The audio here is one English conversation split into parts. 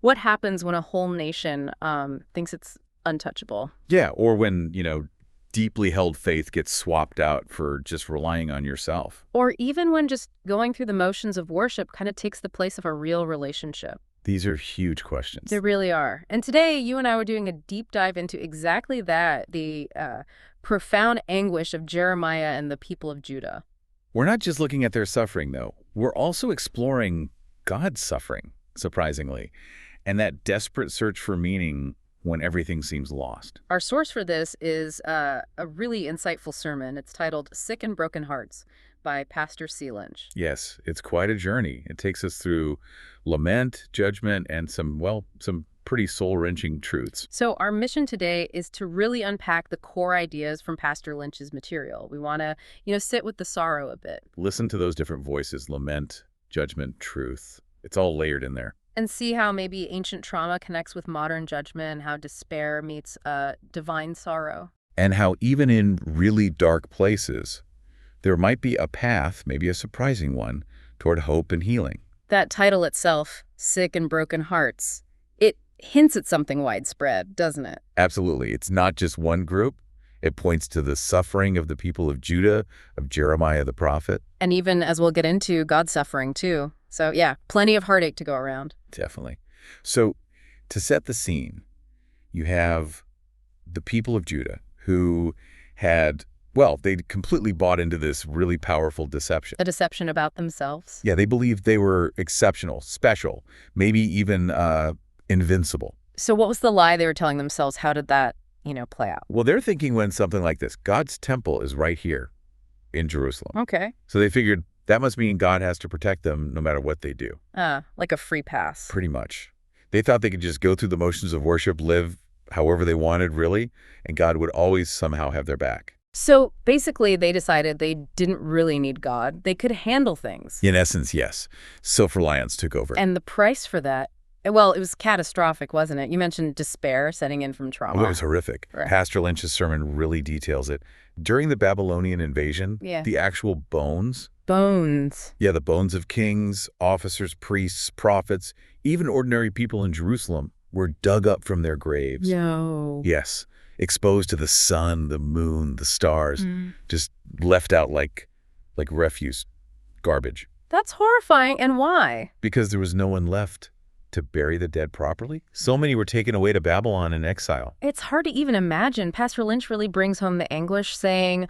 What happens when a whole nation thinks it's untouchable? Yeah, or when, deeply held faith gets swapped out for just relying on yourself. Or even when just going through the motions of worship kind of takes the place of a real relationship? These are huge They questions. really are. And today, you and I were doing a deep dive into exactly that, the profound anguish of Jeremiah and the people of Judah. We're not just looking at their suffering, though. We're also exploring God's suffering, surprisingly, and that desperate search for meaning when everything seems lost. Our source for this is a really insightful sermon. It's titled Sick and Broken Hearts by Pastor Lynch. Yes, it's quite a journey. It takes us through lament, judgment, and some pretty soul-wrenching truths. So our mission today is to really unpack the core ideas from Pastor Lynch's material. We want to, sit with the sorrow a bit Listen to those different voices: lament, judgment, truth. It's all layered in there. and see how maybe ancient trauma connects with modern judgment, how despair meets divine sorrow. And how even in really dark places, there might be a path, maybe a surprising one, toward hope and healing. That title itself, Sick and Broken Hearts, it hints at something widespread, doesn't it? Absolutely. It's not just one group. It points to the suffering of the people of Judah, of Jeremiah the prophet. And even, as we'll get into, God's suffering too. So yeah, plenty of heartache to go around. Definitely. So to set the scene, you have the people of Judah who had, they'd completely bought into this really powerful deception. A deception about themselves. Yeah, they believed they were exceptional, special, maybe even invincible. So what was the lie they were telling themselves? How did that, play out? Well, they're thinking when something like this: God's temple is right here in Jerusalem. Okay. So they figured that must mean God has to protect them no matter what they do. Like a free pass. Pretty much. They thought they could just go through the motions of worship, live however they wanted, really, and God would always somehow have their back. So basically, they decided they didn't really need God. They could handle things. In essence, yes. Self-reliance took over. And the price for that, well, it was catastrophic, wasn't it? You mentioned despair setting in from trauma. Oh, it was horrific. Right. Pastor Lynch's sermon really details it. During the Babylonian invasion, Yeah. the actual bones, Bones. the bones of kings, officers, priests, prophets, even ordinary people in Jerusalem were dug up from their graves. No. Yes, exposed to the sun, the moon, the stars, just left out like refuse, garbage. That's horrifying. And why? Because there was no one left to bury the dead properly. So many were taken away to Babylon in exile. It's hard to even imagine. Pastor Lynch really brings home the anguish, saying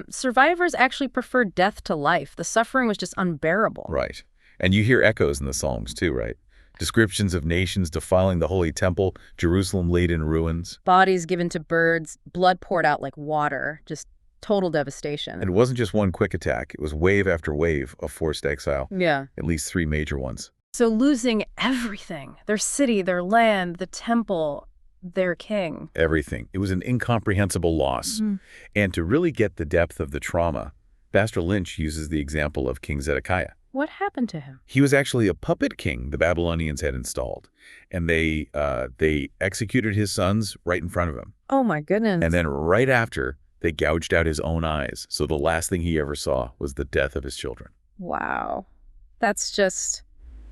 survivors actually preferred death to life. The suffering was just unbearable. Right. And you hear echoes in the Psalms too, right? Descriptions of nations defiling the holy temple, Jerusalem laid in ruins. Bodies given to birds, blood poured out like water, just total devastation. And it wasn't just one quick attack. It was wave after wave of forced exile, Yeah. at least 3 major ones. So losing everything, their city, their land, the temple, their king. Everything. It was an incomprehensible loss. And to really get the depth of the trauma, Pastor Lynch uses the example of King Zedekiah. What happened to him? He was actually a puppet king the Babylonians had installed, and they executed his sons right in front of him. Oh my goodness. And then right after, they gouged out his own eyes, so the last thing he ever saw was the death of his children. Wow. That's just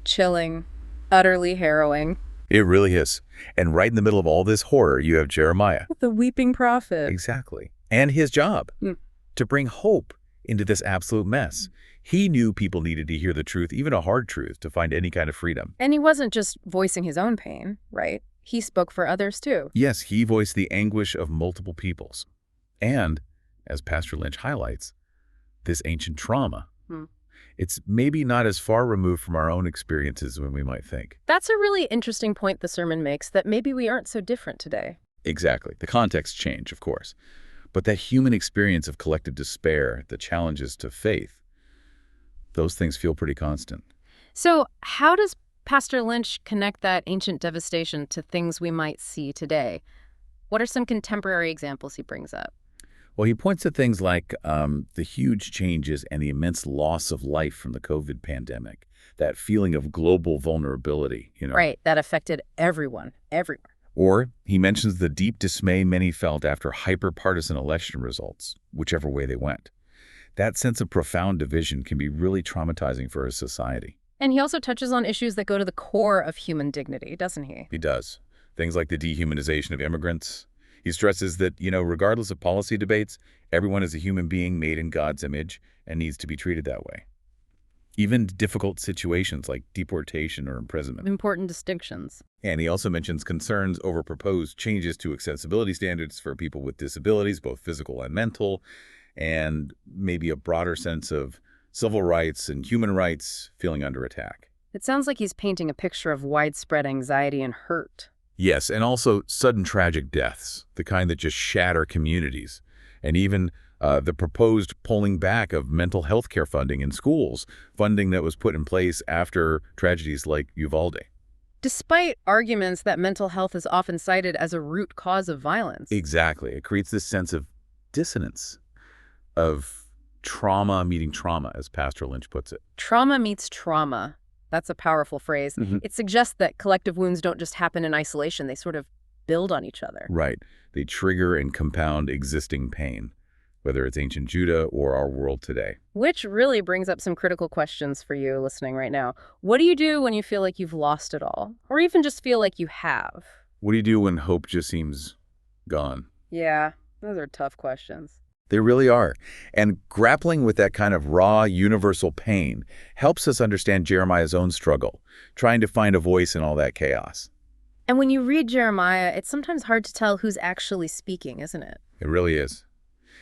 chilling, utterly harrowing. It really is. And right in the middle of all this horror, you have Jeremiah. The weeping prophet. Exactly. And his job, to bring hope into this absolute mess. He knew people needed to hear the truth, even a hard truth, to find any kind of freedom. And he wasn't just voicing his own pain, right? He spoke for others too. Yes, he voiced the anguish of multiple peoples. And, as Pastor Lynch highlights, this ancient trauma. It's maybe not as far removed from our own experiences when we might think. That's a really interesting point the sermon makes, that maybe we aren't so different today. Exactly. The context change, of course. But that human experience of collective despair, the challenges to faith, those things feel pretty constant. So how does Pastor Lynch connect that ancient devastation to things we might see today? What are some contemporary examples he brings up? Well, he points to things like the huge changes and the immense loss of life from the COVID pandemic, that feeling of global vulnerability, Right, that affected everyone, everywhere. Or he mentions the deep dismay many felt after hyper-partisan election results, whichever way they went. That sense of profound division can be really traumatizing for a society. And he also touches on issues that go to the core of human dignity, doesn't he? He does. Things like the dehumanization of immigrants. He stresses that, regardless of policy debates, everyone is a human being made in God's image and needs to be treated that way. Even difficult situations like deportation or imprisonment. Important distinctions. And he also mentions concerns over proposed changes to accessibility standards for people with disabilities, both physical and mental, and maybe a broader sense of civil rights and human rights feeling under attack. It sounds like he's painting a picture of widespread anxiety and hurt. Yes, and also sudden tragic deaths, the kind that just shatter communities, and even the proposed pulling back of mental health care funding in schools, funding that was put in place after tragedies like Uvalde. Despite arguments that mental health is often cited as a root cause of violence. Exactly. It creates this sense of dissonance, of trauma meeting trauma, as Pastor Lynch puts it. Trauma meets trauma. That's a powerful phrase. Mm-hmm. It suggests that collective wounds don't just happen in isolation. They sort of build on each other. Right. They trigger and compound existing pain, whether it's ancient Judah or our world today. Which really brings up some critical questions for you listening right now. What do you do when you feel like you've lost it all? Or even just feel like you have? What do you do when hope just seems gone? Yeah, those are tough questions. They really are. And grappling with that kind of raw, universal pain helps us understand Jeremiah's own struggle, trying to find a voice in all that chaos. And when you read Jeremiah, it's sometimes hard to tell who's actually speaking, isn't it? It really is.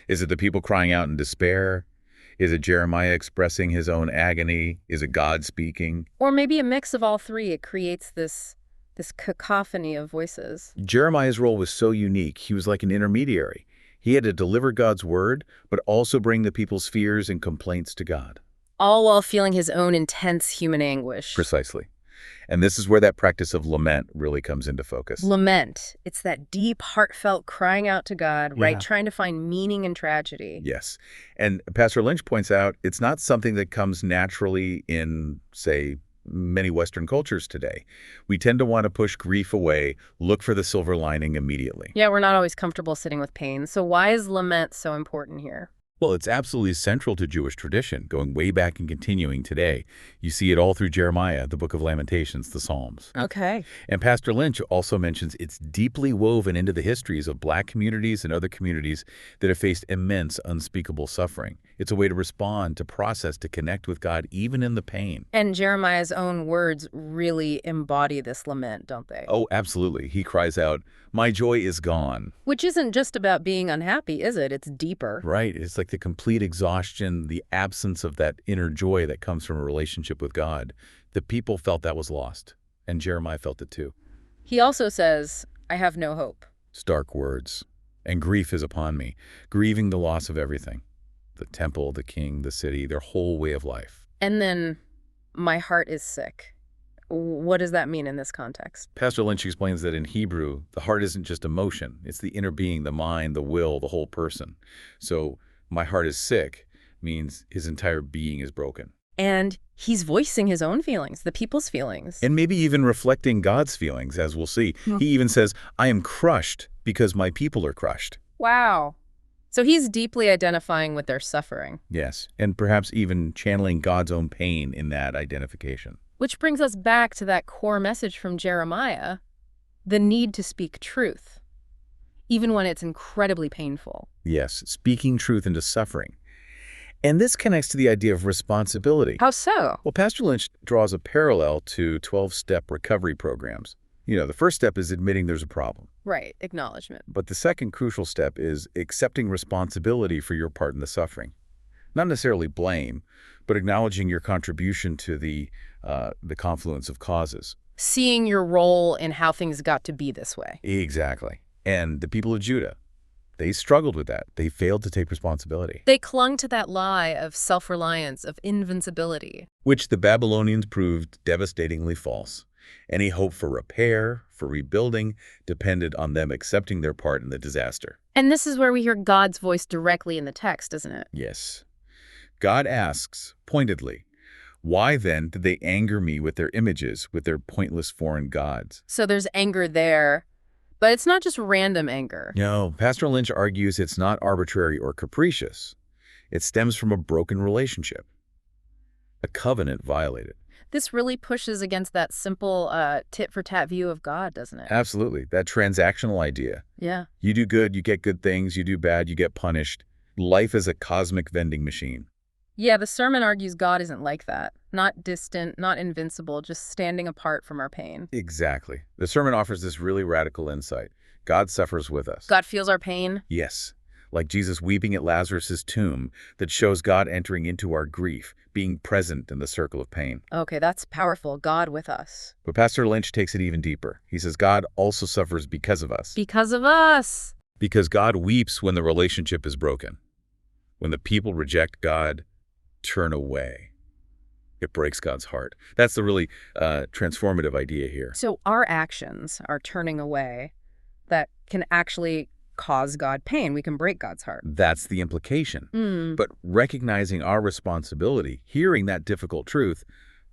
Is it the people crying out in despair? Is it Jeremiah expressing his own agony? Is it God speaking? Or maybe a mix of all three. It creates this cacophony of voices. Jeremiah's role was so unique. He was like an intermediary. He had to deliver God's word, but also bring the people's fears and complaints to God. All while feeling his own intense human anguish. Precisely. And this is where that practice of lament really comes into focus. Lament. It's that deep, heartfelt crying out to God, Yeah. right? Trying to find meaning in tragedy. Yes. And Pastor Lynch points out it's not something that comes naturally in, say, many Western cultures today. We tend to want to push grief away, look for the silver lining immediately. Yeah, we're not always comfortable sitting with pain. So why is lament so important here? Well, it's absolutely central to Jewish tradition, going way back and continuing today. You see it all through Jeremiah, the book of Lamentations, the Psalms. Okay. And Pastor Lynch also mentions it's deeply woven into the histories of Black communities and other communities that have faced immense, unspeakable suffering. It's a way to respond, to process, to connect with God, even in the pain. And Jeremiah's own words really embody this lament, don't they? Oh, absolutely. He cries out, "My joy is gone." Which isn't just about being unhappy, is it? It's deeper. Right. It's like the complete exhaustion, the absence of that inner joy that comes from a relationship with God. The people felt that was lost, and Jeremiah felt it too. He also says, I have no hope. Stark words. And grief is upon me, grieving the loss of everything. The temple, the king, the city, their whole way of life. And then, my heart is sick. What does that mean in this context? Pastor Lynch explains that in Hebrew, the heart isn't just emotion. It's the inner being, the mind, the will, the whole person. So, my heart is sick means his entire being is broken. And he's voicing his own feelings, the people's feelings. And maybe even reflecting God's feelings, as we'll see. He even says, I am crushed because my people are crushed. Wow. So he's deeply identifying with their suffering. Yes, and perhaps even channeling God's own pain in that identification. Which brings us back to that core message from Jeremiah, the need to speak truth, even when it's incredibly painful. Yes, speaking truth into suffering. And this connects to the idea of responsibility. How so? Well, Pastor Lynch draws a parallel to 12-step recovery programs. The first step is admitting there's a problem. Right, acknowledgement. But the second crucial step is accepting responsibility for your part in the suffering. Not necessarily blame, but acknowledging your contribution to the confluence of causes. Seeing your role in how things got to be this way. Exactly. And the people of Judah, they struggled with that. They failed to take responsibility. They clung to that lie of self-reliance, of invincibility. Which the Babylonians proved devastatingly false. Any hope for repair, for rebuilding, depended on them accepting their part in the disaster. And this is where we hear God's voice directly in the text, isn't it? Yes. God asks, pointedly, why then did they anger me with their images, with their pointless foreign gods? So there's anger there, but it's not just random anger. No, Pastor Lynch argues it's not arbitrary or capricious. It stems from a broken relationship, a covenant violated. This really pushes against that simple tit-for-tat view of God, doesn't it? Absolutely. That transactional idea. Yeah. You do good, you get good things. You do bad, you get punished. Life is a cosmic vending machine. Yeah, the sermon argues God isn't like that. Not distant, not invincible, just standing apart from our pain. Exactly. The sermon offers this really radical insight. God suffers with us. God feels our pain. Yes. Like Jesus weeping at Lazarus' tomb, that shows God entering into our grief, being present in the circle of pain. Okay, that's powerful. God with us. But Pastor Lynch takes it even deeper. He says God also suffers because of us. Because of us. Because God weeps when the relationship is broken. When the people reject God, turn away. It breaks God's heart. That's the really transformative idea here. So our actions are turning away that can actually cause God pain. We can break God's heart. That's the implication. But recognizing our responsibility, hearing that difficult truth,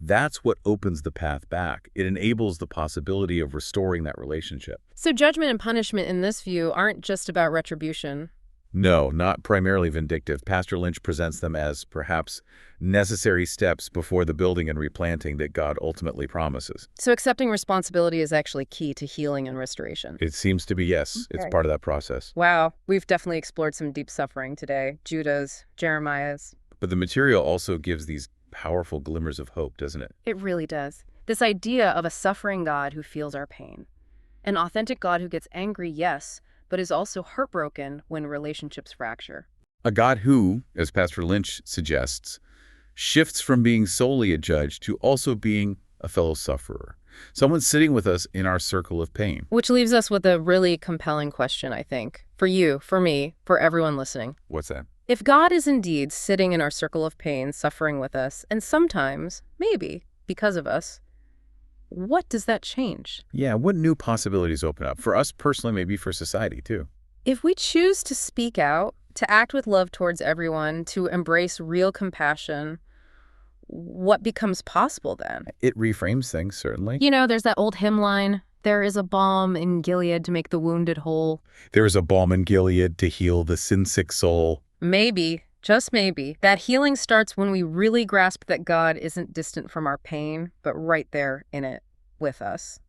that's what opens the path back. It enables the possibility of restoring that relationship. So judgment and punishment in this view aren't just about retribution. No, not primarily vindictive. Pastor Lynch presents them as perhaps necessary steps before the building and replanting that God ultimately promises. So accepting responsibility is actually key to healing and restoration. It seems to be, yes. Okay. It's part of that process. Wow, we've definitely explored some deep suffering today. Judah's, Jeremiah's. But the material also gives these powerful glimmers of hope, doesn't it? It really does. This idea of a suffering God who feels our pain. An authentic God who gets angry, yes, but is also heartbroken when relationships fracture. A God who, as Pastor Lynch suggests, shifts from being solely a judge to also being a fellow sufferer. Someone sitting with us in our circle of pain. Which leaves us with a really compelling question, I think. For you, for me, for everyone listening. What's that? If God is indeed sitting in our circle of pain, suffering with us, and sometimes, maybe, because of us, what does that change? Yeah, what new possibilities open up? For us personally, maybe for society too. If we choose to speak out, to act with love towards everyone, to embrace real compassion, what becomes possible then? It reframes things, certainly. You know, there's that old hymn line, there is a balm in Gilead to make the wounded whole. There is a balm in Gilead to heal the sin-sick soul. Maybe, just maybe, that healing starts when we really grasp that God isn't distant from our pain, but right there in it with us.